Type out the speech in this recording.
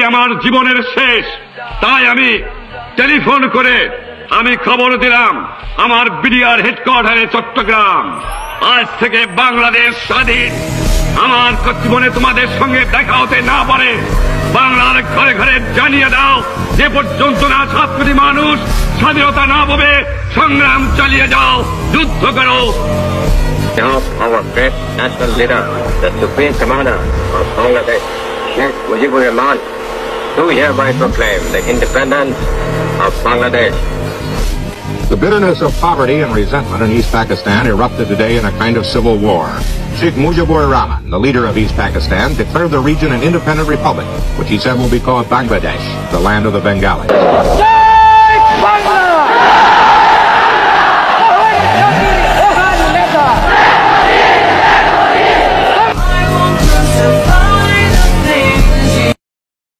আমার জীবনের শেষ। তাই আমি টেলিফোন করে আমি খবর দিলাম আমার বিডিআর হেডকোয়ার্টারে চট্টগ্রাম, আজ থেকে বাংলাদেশ স্বাধীন। আমার জীবনে তোমাদের সঙ্গে দেখা হতে না পারে, বাংলার ঘরে ঘরে জানিয়ে দাও, যে পর্যন্ত না 7 কোটি মানুষ স্বাধীনতা না পাবে সংগ্রাম চালিয়ে যাও, যুদ্ধ করো। Of our great national leader, the Supreme Commander of Bangladesh, Sheikh Mujibur Rahman, do hereby proclaim the independence of Bangladesh. The bitterness of poverty and resentment in East Pakistan erupted today in a kind of civil war. Sheikh Mujibur Rahman, the leader of East Pakistan, declared the region an independent republic, which he said will be called Bangladesh, the land of the Bengalis.